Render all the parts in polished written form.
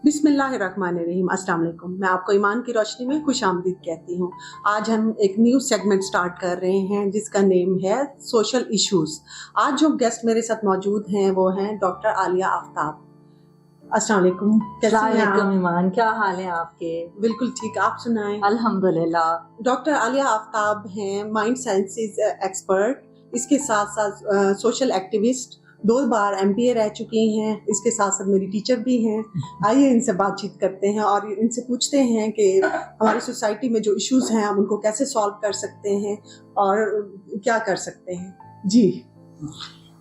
बिस्मिल्लाहिर्रहमानिर्रहीम। अस्सलाम वालेकुम। मैं आपको ईमान की रोशनी में खुश आमदीद कहती हूँ। आज हम एक न्यू सेगमेंट स्टार्ट कर रहे हैं जिसका नेम है सोशल इश्यूज। आज जो गेस्ट मेरे साथ मौजूद हैं वो हैं डॉक्टर आलिया आफ्ताब। अस्सलाम वालेकुम। कैसी हैं आप? ईमान, क्या हाल है आपके? बिल्कुल ठीक, आप सुनाएं। अल्हम्दुलिल्लाह। डॉक्टर आलिया आफ्ताब हैं माइंड साइंसेज एक्सपर्ट, इसके साथ साथ सोशल एक्टिविस्ट, 2 बार MPA रह चुकी हैं, इसके साथ साथ मेरी टीचर भी हैं। आइए इनसे बातचीत करते हैं और इनसे पूछते हैं कि हमारी सोसाइटी में जो इश्यूज हैं हम उनको कैसे सॉल्व कर सकते हैं और क्या कर सकते हैं।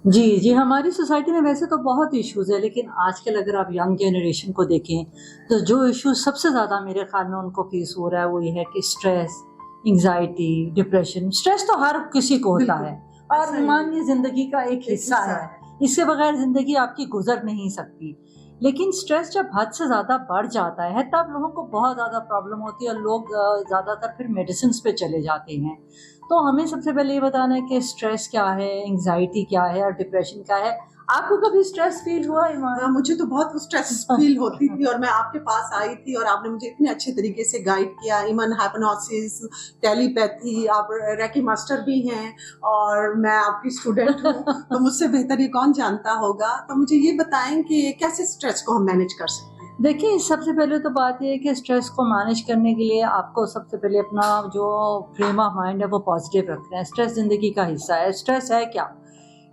जी, हमारी सोसाइटी में वैसे तो बहुत इश्यूज है, लेकिन आजकल अगर आप यंग जनरेशन को देखें तो जो इश्यूज सबसे ज़्यादा मेरे ख्याल में उनको फेस हो रहा है वो ये है कि स्ट्रेस, एंग्जाइटी, डिप्रेशन। स्ट्रेस तो हर किसी को होता है और ईमान ये ज़िंदगी का एक हिस्सा है, इसके बगैर ज़िंदगी आपकी गुजर नहीं सकती। लेकिन स्ट्रेस जब हद से ज़्यादा बढ़ जाता है तब लोगों को बहुत ज़्यादा प्रॉब्लम होती है और लोग ज़्यादातर फिर मेडिसिन पे चले जाते हैं। तो हमें सबसे पहले ये बताना है कि स्ट्रेस क्या है, एंग्जाइटी क्या है और डिप्रेशन क्या है। आपको कभी स्ट्रेस फील हुआ ईमान? हाँ, मुझे तो बहुत स्ट्रेस फील होती थी और मैं आपके पास आई थी और आपने मुझे इतने अच्छे तरीके से गाइड किया। इवन हाइप्नोसिस, टेलीपैथी, आप रेकी मास्टर भी हैं और मैं आपकी स्टूडेंट हूँ तो मुझसे बेहतर ये कौन जानता होगा। तो मुझे ये बताएं कि कैसे स्ट्रेस को हम मैनेज कर सकते हैं। देखिए, सबसे पहले तो बात ये है कि स्ट्रेस को मैनेज करने के लिए आपको सबसे पहले अपना जो फ्रेम ऑफ माइंड है वो पॉजिटिव रखना है। स्ट्रेस ज़िंदगी का हिस्सा है। स्ट्रेस है क्या?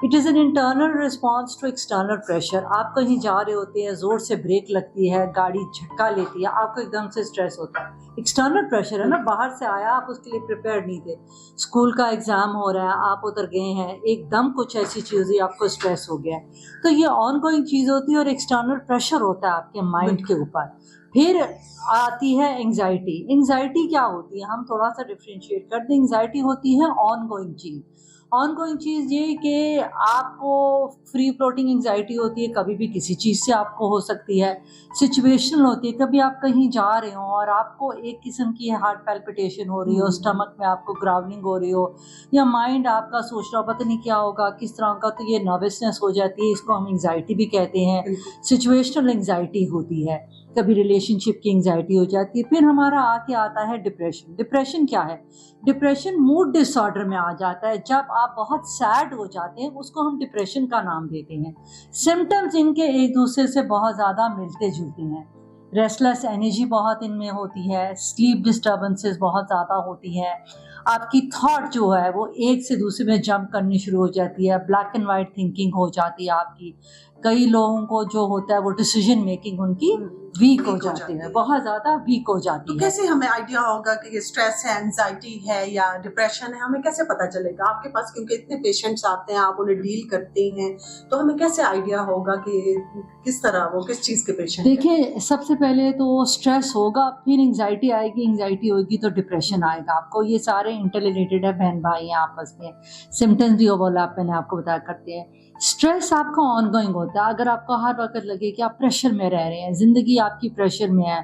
It is an internal response to external pressure. आप कहीं जा रहे होते हैं, ज़ोर से ब्रेक लगती है, गाड़ी झटका लेती है, आपको एकदम से स्ट्रेस होता है। एक्सटर्नल प्रेशर है ना, बाहर से आया, आप उसके लिए प्रिपेयर नहीं थे। स्कूल का एग्ज़ाम हो रहा है, आप उधर गए हैं, एकदम कुछ ऐसी चीज़ हुई, आपको स्ट्रेस हो गया है। तो ये ऑन गोइंग चीज़ होती है और एक्सटर्नल प्रेशर होता है आपके माइंड के ऊपर। फिर आती है एंग्जाइटी। एंग्जाइटी क्या होती है, हम थोड़ा सा डिफ्रेंशिएट कर दें। एंग्जाइटी होती है ऑन गोइंग चीज़। ऑन गोइंग चीज़ ये कि आपको फ्री फ्लोटिंग एंग्जाइटी होती है, कभी भी किसी चीज़ से आपको हो सकती है। सिचुएशनल होती है, कभी आप कहीं जा रहे हो और आपको एक किस्म की हार्ट पैल्पिटेशन हो रही हो, स्टमक में आपको ग्रावलिंग हो रही हो, या माइंड आपका सोच रहा हो पता नहीं क्या होगा, किस तरह का, तो ये नर्वसनेस हो जाती है। इसको हम एंग्जाइटी भी कहते हैं। सिचुएशनल एंग्जाइटी होती है, कभी रिलेशनशिप की एंग्जाइटी हो जाती है। फिर हमारा आके आता है डिप्रेशन। डिप्रेशन क्या है? डिप्रेशन मूड डिसऑर्डर में आ जाता है। जब आप बहुत सैड हो जाते हैं उसको हम डिप्रेशन का नाम देते हैं। सिम्टम्स इनके एक दूसरे से बहुत ज़्यादा मिलते जुलते हैं। रेस्टलेस एनर्जी बहुत इनमें होती है, स्लीप डिस्टर्बेंसेस बहुत ज़्यादा होती हैं, आपकी थॉट जो है वो एक से दूसरे में जंप करनी शुरू हो जाती है, ब्लैक एंड वाइट थिंकिंग हो जाती है आपकी। कई लोगों को जो होता है वो डिसीजन मेकिंग उनकी वीक हो जाती है, बहुत ज़्यादा वीक हो जाती है। तो कैसे हमें आइडिया होगा कि ये स्ट्रेस है, एंजाइटी है या डिप्रेशन है? हमें कैसे पता चलेगा आपके पास, क्योंकि इतने पेशेंट्स आते हैं, आप उन्हें डील करते हैं, तो हमें कैसे आइडिया होगा कि किस तरह वो किस चीज़ के पेशेंट? देखिए, सबसे पहले तो स्ट्रेस होगा, फिर एंग्जाइटी आएगी, एंग्जाइटी होगी तो डिप्रेशन आएगा आपको। ये सारे इंटररिलेटेड है, बहन भाई हैं आपस में। सिम्टम्स भी ओवरलैप मैंने आपको बताया करते हैं। स्ट्रेस आपका ऑनगोइंग होता है। अगर आपको हर वक्त लगे कि आप प्रेशर में रह रहे हैं, ज़िंदगी आपकी प्रेशर में है,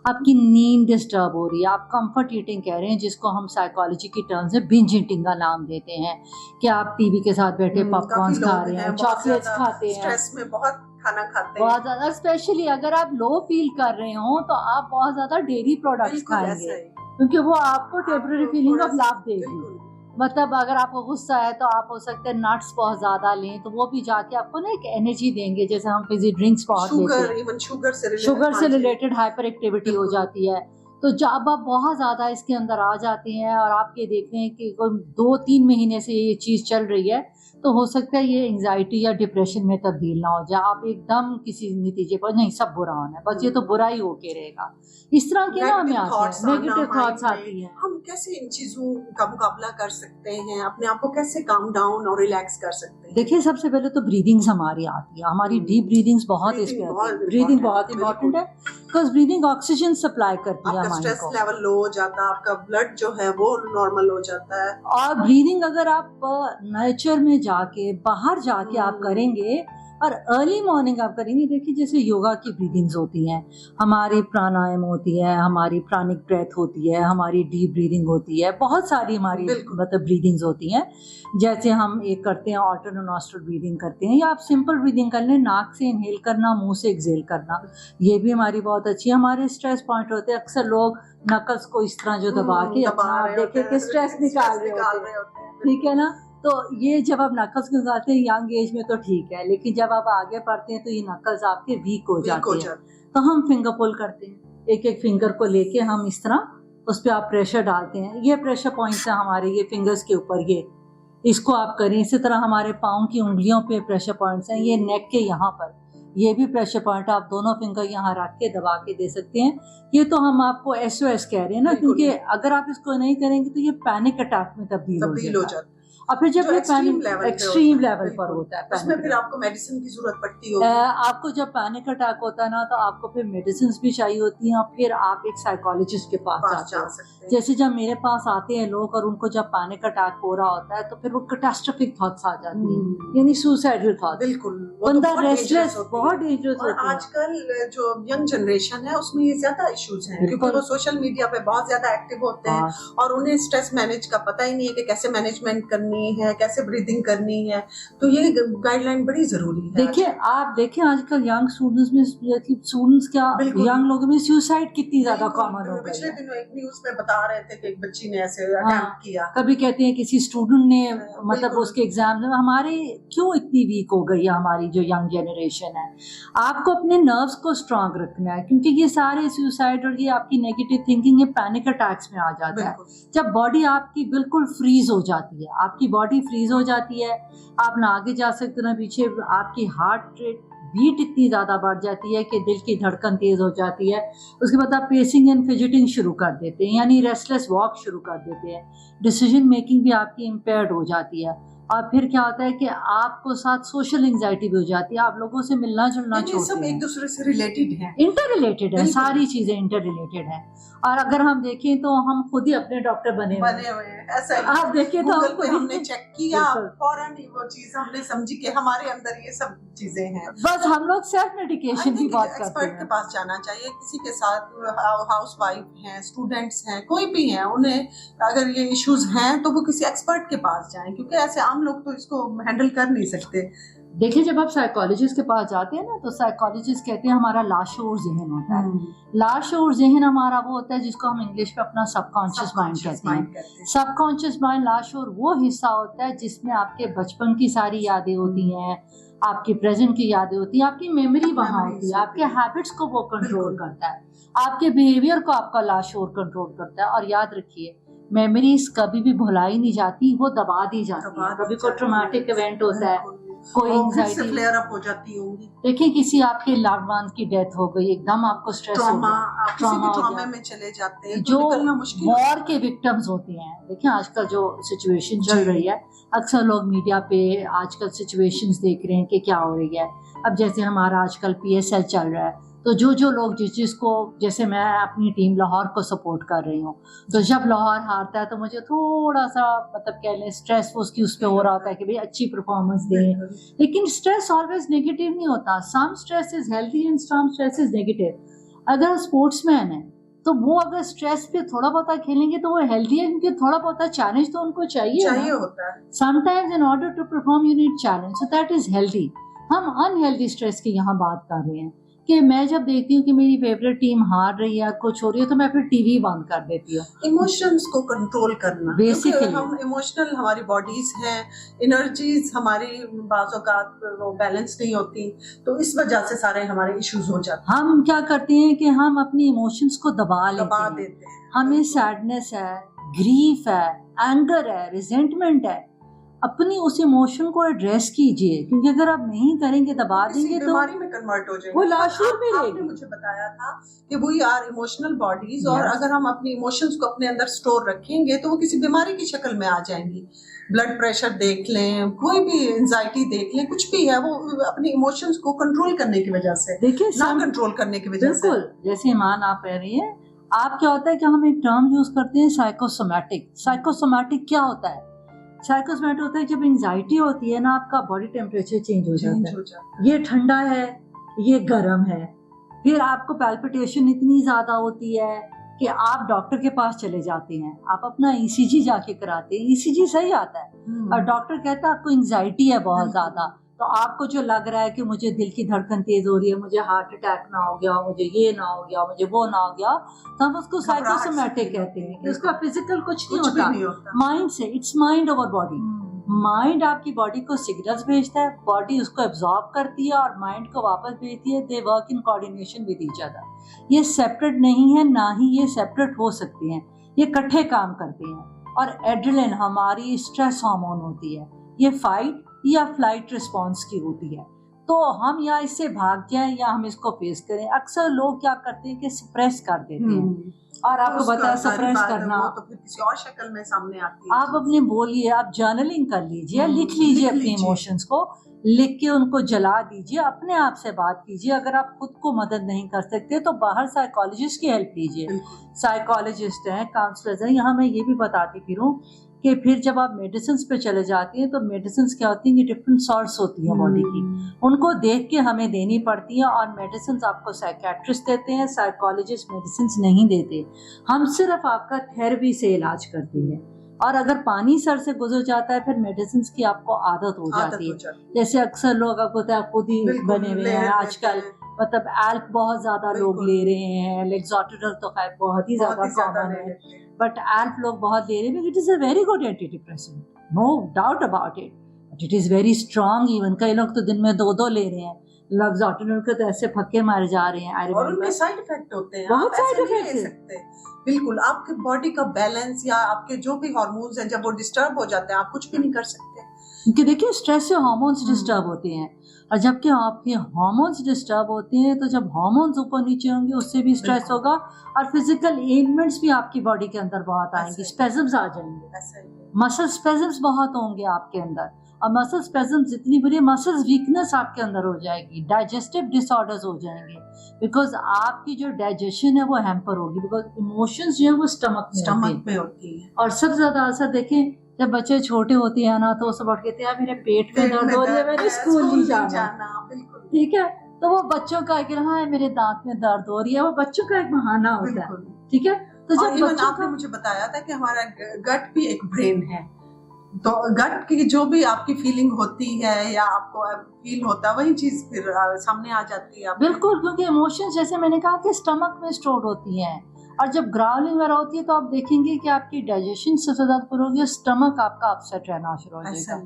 आपकी नींद डिस्टर्ब हो रही है, आप कंफर्ट ईटिंग कह रहे हैं जिसको हम साइकोलॉजी की टर्म से बिंज ईटिंग का नाम देते हैं, कि आप टीवी के साथ बैठे पॉपकॉर्न खा रहे हैं, चॉकलेट्स खाते हैं, स्ट्रेस में बहुत खाना खाते हैं, बहुत ज़्यादा। स्पेशली अगर आप लो फील कर रहे हो तो आप बहुत ज़्यादा डेयरी प्रोडक्ट्स खाएंगे क्योंकि वो आपको टेम्पररी फीलिंग ऑफ लाभ देगी। मतलब अगर आपको गुस्सा है तो आप हो सकते हैं नट्स बहुत ज़्यादा लें, तो वो भी जाके आपको ना एक एनर्जी देंगे। जैसे हम फिजी ड्रिंक्स बहुत लेते हैं, इवन शुगर से रिलेटेड हाइपर एक्टिविटी हो जाती है। तो जब आप बहुत ज़्यादा इसके अंदर आ जाते हैं और आप ये देख रहे हैं कि कोई 2-3 महीने से ये चीज़ चल रही है, तो हो सकता है ये एंग्जाइटी या डिप्रेशन में तब्दील ना हो जाए। आप एकदम किसी नतीजे पर नहीं, सब बुरा होना है, बस ये तो बुरा ही होके रहेगा, इस तरह के ना हमें आते हैं, नेगेटिव थॉट्स आती हैं। हम कैसे इन चीज़ों का मुकाबला कर सकते हैं? अपने आप को कैसे काम डाउन और रिलैक्स कर सकते हैं? देखिए, सबसे पहले तो ब्रीदिंग्स हमारी आती है, हमारी डीप ब्रीदिंग्स बहुत ब्रीदिंग बहुत इंपॉर्टेंट है, बिकॉज ब्रीदिंग ऑक्सीजन सप्लाई करती है हमारे को। स्ट्रेस लेवल लो हो जाता है, आपका ब्लड जो है वो नॉर्मल हो जाता है। और ब्रीदिंग अगर आप नेचर में जाके, बाहर जाके आप करेंगे, और अर्ली मॉर्निंग आप करेंगे, देखिए जैसे योगा की ब्रीदिंग्स होती हैं, हमारी प्राणायाम होती है, हमारी प्राणिक ब्रेथ होती है, हमारी डीप ब्रीदिंग होती है, बहुत सारी हमारी मतलब ब्रीदिंग्स होती हैं। जैसे हम एक करते हैं ऑल्टरनेट नॉस्ट्रल ब्रीदिंग करते हैं, या आप सिंपल ब्रीदिंग कर लें, नाक से इनहेल करना, मुंह से एक्सहेल करना, ये भी हमारी बहुत अच्छी है। हमारे स्ट्रेस पॉइंट होते हैं, अक्सर लोग नकल्स को इस तरह जो दबा के अपना देखे कि स्ट्रेस निकाल रहे होते हैं, ठीक है ना। तो ये जब आप नकल्स निकालते हैं यंग एज में तो ठीक है, लेकिन जब आप आगे बढ़ते हैं तो ये नकल्स आपके वीक हो जाते हैं। तो हम फिंगर पुल करते हैं, एक एक फिंगर को लेके हम इस तरह उस पर आप प्रेशर डालते हैं। ये प्रेशर पॉइंट्स है हमारे, ये फिंगर्स के ऊपर, ये इसको आप करें। इसी तरह हमारे पाँव की उंगलियों पे प्रेशर पॉइंट्स हैं, ये नेक के यहाँ पर, ये भी प्रेशर पॉइंट, आप दोनों फिंगर यहाँ रख के दबा के दे सकते हैं। ये तो हम आपको SOS कह रहे हैं ना, क्योंकि अगर आप इसको नहीं करेंगे तो ये पैनिक अटैक में तब्दील हो जाता है। और फिर जब ये एक्सट्रीम लेवल पर होता है, उसमें फिर आपको मेडिसिन की जरूरत पड़ती है। आपको जब पैनिक अटैक होता है ना, तो आपको फिर मेडिसिन भी चाहिए होती हैं, और फिर आप एक साइकोलॉजिस्ट के पास जाते हैं। जैसे जब मेरे पास आते हैं लोग और उनको जब पैनिक अटैक हो रहा होता है, तो फिर वो कैटास्ट्रोफिक थॉट्स आ जाती हैं, यानी सुसाइडल थॉट्स। बिल्कुल, बंदा रेस्टलेस, बहुत डेंजरस होता है। आजकल जो यंग जनरेशन है उसमें ये ज्यादा इश्यूज हैं, क्योंकि वो सोशल मीडिया पे बहुत ज्यादा एक्टिव होते हैं, और उन्हें स्ट्रेस मैनेज का पता ही नहीं है कि कैसे मैनेजमेंट करनी है, कैसे ब्रीदिंग करनी है। तो ये गाइडलाइन बड़ी जरूरी है। देखिए आप देखिए आजकल यंग स्टूडेंट्स में, स्टूडेंट्स क्या, यंग लोगों में सुसाइड कितनी ज्यादा कॉमन हो गई है। पिछले दिनों एक न्यूज में बता रहे थे कि एक बच्ची ने ऐसे अटेम्प्ट किया। कभी कहते हैं किसी स्टूडेंट ने, मतलब उसके एग्जाम में। हमारे क्यों इतनी वीक हो गई है हमारी जो यंग जनरेशन है। आपको अपने नर्व्स को स्ट्रांग रखना है, क्योंकि ये सारे सुसाइड और ये आपकी नेगेटिव थिंकिंग ये पैनिक अटैक्स में आ जाता है। जब बॉडी आपकी बिल्कुल फ्रीज हो जाती है, आपकी बॉडी फ्रीज हो जाती है, आप ना आगे जा सकते ना पीछे, आपकी हार्ट रेट बीट इतनी ज़्यादा बढ़ जाती है कि दिल की धड़कन तेज़ हो जाती है। उसके बाद आप पेसिंग एंड फिजिटिंग शुरू कर देते हैं, यानी रेस्टलेस वॉक शुरू कर देते हैं। डिसीजन मेकिंग भी आपकी इम्पेयर्ड हो जाती है, और फिर क्या होता है कि आपको साथ सोशल एंजाइटी भी हो जाती है, आप लोगों से मिलना जुलना छोड़ते हैं। सब एक दूसरे से रिलेटेड है, इंटर रिलेटेड है, सारी चीजें इंटर रिलेटेड है। और अगर हम देखें तो हम खुद ही अपने डॉक्टर बने हुए हैं। ऐसा ही आप देखें तो हमने चेक किया, फौरन वो चीज हमने समझी कि हमारे अंदर ये सब चीजें हैं। बस हम लोग सेल्फ मेडिकेशन की बात करते हैं। एक्सपर्ट के पास जाना चाहिए, किसी के साथ, हाउस वाइफ हैं, स्टूडेंट्स हैं, कोई भी हैं, उन्हें अगर ये इश्यूज हैं तो वो किसी एक्सपर्ट के पास जाएं, क्योंकि ऐसे आम लोग तो इसको हैंडल कर नहीं सकते। देखिए जब आप साइकोलॉजिस्ट के पास जाते हैं ना, तो साइकोलॉजिस्ट कहते हैं हमारा लाशोर जहन होता है। लाशोर जहन हमारा वो होता है जिसको हम इंग्लिश में अपना सबकॉन्शियस माइंड कहते हैं। सबकॉन्शियस माइंड, लाशोर वो हिस्सा होता है जिसमें आपके बचपन की सारी यादें होती हैं, आपकी प्रेजेंट की यादें होती हैं, आपकी मेमोरी वहाँ होती है, आपके हैबिट्स को वो कंट्रोल करता है, आपके बिहेवियर को आपका लाशोर कंट्रोल करता है। और याद रखिए मेमोरीज कभी भी भुलाई नहीं जाती, वो दबा दी जाती है। कभी कोई ट्रॉमेटिक इवेंट होता है, कोई एंजाइटी फ्लेयर अप हो जाती होंगी। देखिए किसी आपके लव्ड वन की डेथ हो गई, एकदम आपको स्ट्रेस हो गया, ट्रॉमा में चले जाते हैं, जो वॉर के विक्टिम्स होते हैं। देखिए आजकल जो सिचुएशन चल रही है, अक्सर लोग मीडिया पे आजकल सिचुएशंस देख रहे हैं कि क्या हो रही है। अब जैसे हमारा आजकल PSL चल रहा है, तो जो लोग जिसको, जैसे मैं अपनी टीम लाहौर को सपोर्ट कर रही हूँ, तो जब लाहौर हारता है तो मुझे थोड़ा सा मतलब कह लें स्ट्रेस उसकी उस पर हो रहा होता है कि भाई अच्छी परफॉर्मेंस दें। लेकिन स्ट्रेस ऑलवेज नेगेटिव नहीं होता, some stress is healthy and some stress is negative. अगर स्पोर्ट्समैन है तो वो अगर स्ट्रेस पे थोड़ा बहुत खेलेंगे तो वो हेल्दी है, क्योंकि थोड़ा बहुत चैलेंज तो उनको चाहिए होता है। Sometimes in order to perform you need challenge, so that is healthy. हम अनहेल्दी स्ट्रेस की यहाँ बात कर रहे हैं कि मैं जब देखती हूँ कि मेरी फेवरेट टीम हार रही है, कुछ हो रही है, तो मैं फिर टीवी बंद कर देती हूँ। इमोशंस को कंट्रोल करना, बेसिकली हम इमोशनल, हमारी बॉडीज हैं, एनर्जीज हमारी बाज़ औक़ात वो बैलेंस नहीं होती, तो इस वजह से सारे हमारे इश्यूज हो जाते हैं। हम क्या करते हैं कि हम अपनी इमोशंस को दबा देते हैं। हमें सैडनेस है, ग्रीफ है, एंगर है, रिजेंटमेंट है, अपनी उस इमोशन को एड्रेस कीजिए, क्योंकि अगर आप नहीं करेंगे, दबा देंगे तो बीमारी में कन्वर्ट हो जाएगी। वो लाशूर में आपने मुझे बताया था कि वी आर इमोशनल बॉडीज, और अगर हम अपनी इमोशंस को अपने अंदर स्टोर रखेंगे तो वो किसी बीमारी की शक्ल में आ जाएंगी। ब्लड प्रेशर देख लें, कोई भी एंजाइटी देख लें, कुछ भी है, वो अपनी इमोशंस को कंट्रोल करने की वजह से, देखिए ना कंट्रोल करने की वजह से। जैसे ईमान आप कह रही है, आप क्या होता है कि हम एक टर्म यूज करते हैं साइकोसोमैटिक। साइकोसोमैटिक क्या होता है? साइकोसोमेटिक होता है जब एंजाइटी होती है ना, आपका बॉडी टेम्परेचर चेंज हो जाता है, ये ठंडा है, ये गर्म है, फिर आपको पैल्पिटेशन इतनी ज्यादा होती है कि आप डॉक्टर के पास चले जाते हैं, आप अपना ईसीजी जाके कराते हैं, ईसीजी सही आता है और डॉक्टर कहता है आपको एंजाइटी है बहुत ज्यादा, तो आपको जो लग रहा है कि मुझे दिल की धड़कन तेज हो रही है, मुझे हार्ट अटैक ना हो गया, मुझे ये ना हो गया, मुझे वो ना हो गया, तो हम उसको साइकोसोमेटिक कहते हैं। इसका फिजिकल कुछ नहीं होता, माइंड से, it's mind over body. Mind आपकी बॉडी को सिग्नल्स भेजता है, बॉडी उसको एब्जॉर्ब करती है और माइंड को वापस भेजती है। They work in coordination with each other. ये सेपरेट नहीं है, ना ही ये सेपरेट हो सकते हैं, ये इकट्ठे काम करते हैं। और एड्रेनलिन हमारी स्ट्रेस हार्मोन होती है, ये फाइट या फ्लाइट रिस्पॉन्स की होती है। तो हम या इससे भाग जाएं या हम इसको फेस करें। अक्सर लोग क्या करते हैं कि सप्रेस कर देते हैं, और आपको पता है सप्रेस करना तो फिर किसी और शक्ल में सामने आती है। आप अपने बोलिए, आप जर्नलिंग कर लीजिए, लिख लीजिए अपने इमोशंस को, लिख के उनको जला दीजिए, अपने आप से बात कीजिए। अगर आप खुद को मदद नहीं कर सकते तो बाहर साइकोलॉजिस्ट की हेल्प लीजिए। साइकोलॉजिस्ट हैं, काउंसलर्स हैं। यहाँ मैं ये भी बताती फिरूं कि फिर जब आप मेडिसिन पे चले जाती हैं तो मेडिसिन क्या होती हैं कि डिफरेंट सॉर्ट्स होती है बॉडी की, उनको देख के हमें देनी पड़ती है। और मेडिसिन आपको साइकेट्रिस्ट देते हैं, साइकोलॉजिस्ट मेडिसिन नहीं देते। हम सिर्फ आपका थेरेपी से इलाज करते हैं। और अगर पानी सर से गुजर जाता है फिर मेडिसिन की आपको आदत हो जाती है। जैसे अक्सर लोग आपको खुद ही बने हुए हैं आजकल, मतलब एल्प बहुत ज्यादा लोग ले रहे हैं, लेक्सोटिनल तो खैर बहुत ही ज्यादा कॉमन है, बट एल्प लोग बहुत ले रहे हैं। It is a very good anti depressant, no doubt about it, but it is very strong. Even कई लोग तो दिन में 2 ले रहे हैं। लेक्सोटिनल के तो ऐसे फक्के मारे जा रहे हैं। और उनके साइड इफेक्ट होते हैं, बहुत साइड इफेक्ट। बिल्कुल, आपके बॉडी का बैलेंस या आपके जो भी हार्मोन्स हैं जब वो डिस्टर्ब हो जाते हैं आप कुछ भी नहीं कर सकते। क्योंकि देखिए स्ट्रेस से हार्मोन्स डिस्टर्ब होते हैं, और जबकि आपके हार्मोन्स डिस्टर्ब होते हैं तो जब हार्मोन्स ऊपर नीचे होंगे उससे भी स्ट्रेस होगा, और फिजिकल एलिमेंट्स भी आपकी बॉडी के अंदर बहुत आएंगे, स्पेज़म्स आ जाएंगे, मसल स्पेज़म्स बहुत होंगे आपके अंदर। और मसल स्पेज़म्स जितनी बुरी, मसल्स वीकनेस आपके अंदर हो जाएगी, डाइजेस्टिव डिसऑर्डर्स हो जाएंगे, बिकॉज आपकी जो डाइजेशन है वो हैम्पर होगी, बिकॉज इमोशंस जो है वो स्टमक में होती है। और सबसे ज्यादा असर देखें जब बच्चे छोटे होते हैं ना, तो सब कहते हैं मेरे पेट में दर्द हो रही है, मैंने स्कूल नहीं जाना। ठीक है, तो वो बच्चों का हाँ मेरे दांत में दर्द हो रही है, वो बच्चों का एक बहाना होता है। ठीक है, तो जब बच्चों आपने मुझे बताया था कि हमारा गट भी एक ब्रेन है, तो गट की जो भी आपकी फीलिंग होती है या आपको फील होता है वही चीज फिर सामने आ जाती है। बिल्कुल, क्योंकि इमोशंस जैसे मैंने कहा कि स्टमक में स्टोर होती हैं, और जब ग्राउलिंग वगैरह होती है तो आप देखेंगे कि आपकी डाइजेशन सबसे ज्यादा पूरी होगी, स्टमक आपका अपसेट रहना शुरू हो जाएगा।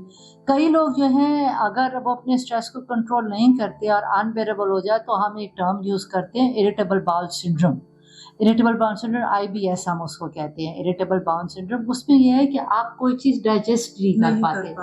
कई लोग जो हैं अगर वो अपने स्ट्रेस को कंट्रोल नहीं करते और अनबेरेबल हो जाए तो हम एक टर्म यूज करते हैं, irritable bowel syndrome. Irritable bowel syndrome IBS हम उसको कहते हैं, इरिटेबल बाउल सिंड्रोम। उसमें यह है कि आप कोई चीज डाइजेस्ट नहीं कर पाते,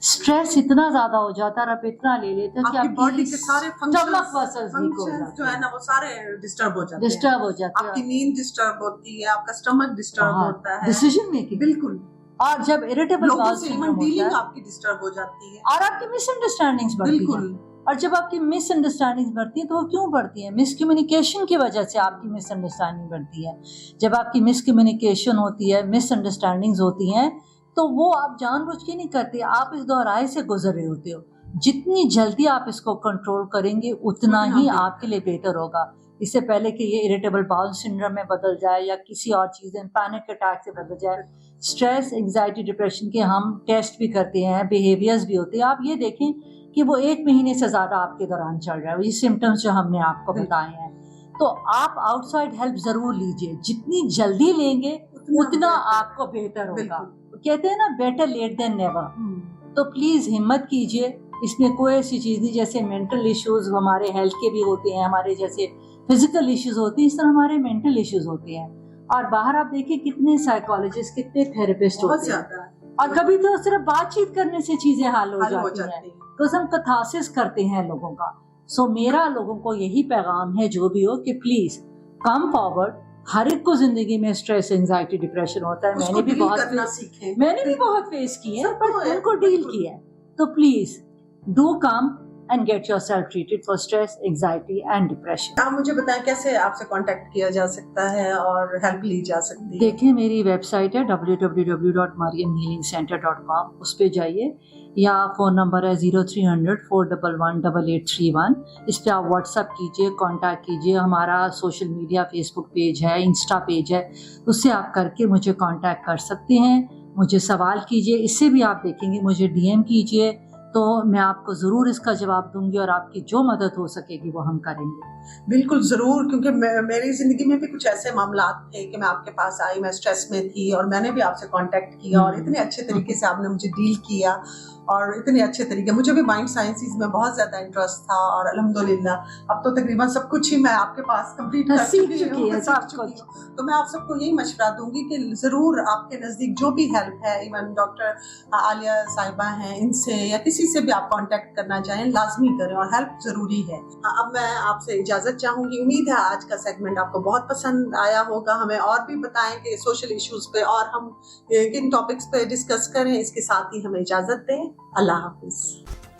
स्ट्रेस इतना ज्यादा हो जाता है और आप इतना ले लेते हैं कि आपकी बॉडी के सारे स्टमक मसल्स वीक हो जाते हैं, जो है ना वो सारे डिस्टर्ब हो जाते हैं। आपकी नींद डिस्टर्ब होती है, आपका स्टमक डिस्टर्ब होता है, डिसीजन मेकिंग। बिल्कुल। और जब इरिटेबल बाउल सिंड्रोम होता है आपकी डिस्टर्ब हो जाती है और आपकी मिसअंडरस्टैंडिंग्स बढ़ती है। और जब आपकी मिसअंडरस्टैंडिंग बढ़ती है तो वो क्यों बढ़ती है? मिसकम्युनिकेशन की वजह से आपकी मिसअंडरस्टैंडिंग बढ़ती है। जब आपकी मिसकम्युनिकेशन होती है, मिसअंडरस्टैंडिंग्स होती हैं, तो वो आप जानबूझ के नहीं करते, आप इस दोहराए से गुजर रहे होते हो। जितनी जल्दी आप इसको कंट्रोल करेंगे उतना ही आपके लिए बेहतर होगा। इससे पहले कि ये इरिटेबल बाउल सिंड्रोम में बदल जाए या किसी और चीज़ में, पैनिक अटैक से बदल जाए। स्ट्रेस, एंग्जाइटी, डिप्रेशन के हम टेस्ट भी करते हैं, बिहेवियर्स भी होते हैं। आप ये देखें कि वो 1 महीने से ज्यादा आपके दौरान चल रहा है, ये सिम्टम्स जो हमने आपको बताए हैं। तो आप आउटसाइड हेल्प जरूर लीजिए, जितनी जल्दी लेंगे उतना आपको बेहतर होगा। कहते हैं ना, बेटर लेट देन नेवर। तो प्लीज हिम्मत कीजिए, इसमें कोई ऐसी चीज नहीं, जैसे मेंटल इश्यूज हमारे हेल्थ के भी होते हैं, हमारे जैसे फिजिकल इश्यूज होते हैं, इस तरह हमारे मेंटल इश्यूज होते हैं। और बाहर आप देखिए कितने साइकोलॉजिस्ट, कितने थेरेपिस्ट होते हैं, और कभी तो सिर्फ बातचीत करने से चीजें हल हो जाती हैं। तो हम कथासिस करते हैं लोगों का। सो मेरा लोगों को यही पैगाम है, जो भी हो, कि प्लीज कम फॉरवर्ड। हर एक को जिंदगी में स्ट्रेस, एंजाइटी, डिप्रेशन होता है। मैंने भी बहुत फेस किए हैं, बट उनको डील किया है। तो please do come and get yourself treated for stress, anxiety and depression. आप मुझे बताएं कैसे आपसे कांटेक्ट किया जा सकता है और हेल्प ली जा सकती है? देखिए मेरी वेबसाइट है www.mariamhealingcenter.com, उस पे जाइए, या फ़ोन नंबर है 0300-411-8831। इस पे आप व्हाट्सअप कीजिए, कांटेक्ट कीजिए। हमारा सोशल मीडिया फेसबुक पेज है, इंस्टा पेज है, उससे आप करके मुझे कांटेक्ट कर सकते हैं। मुझे सवाल कीजिए, इससे भी आप देखेंगे, मुझे डीएम कीजिए, तो मैं आपको ज़रूर इसका जवाब दूंगी और आपकी जो मदद हो सकेगी वो हम करेंगे। बिल्कुल ज़रूर, क्योंकि मेरी ज़िंदगी में भी कुछ ऐसे मामलात थे कि मैं आपके पास आई, मैं स्ट्रेस में थी और मैंने भी आपसे कांटेक्ट किया और इतने अच्छे तरीके से आपने मुझे डील किया और इतने अच्छे तरीके, मुझे भी माइंड साइंसेज में बहुत ज़्यादा इंटरेस्ट था और अल्हम्दुलिल्लाह अब तो तकरीबन सब कुछ ही मैं आपके पास कंप्लीट कर चुकी हूँ। तो मैं आप सबको यही मशवरा दूंगी कि ज़रूर आपके नज़दीक जो भी हेल्प है, इवन डॉक्टर आलिया साहिबा हैं, इनसे या किसी से भी आप कांटेक्ट करना चाहें, लाजमी करें और हेल्प ज़रूरी है। अब मैं आपसे इजाज़त चाहूँगी। उम्मीद है आज का सेगमेंट आपको बहुत पसंद आया होगा। हमें और भी बताएं कि सोशल इश्यूज़ पे और हम किन टॉपिक्स पे डिस्कस करें। इसके साथ ही हमें इजाज़त दें। अल्लाह हाफिज़।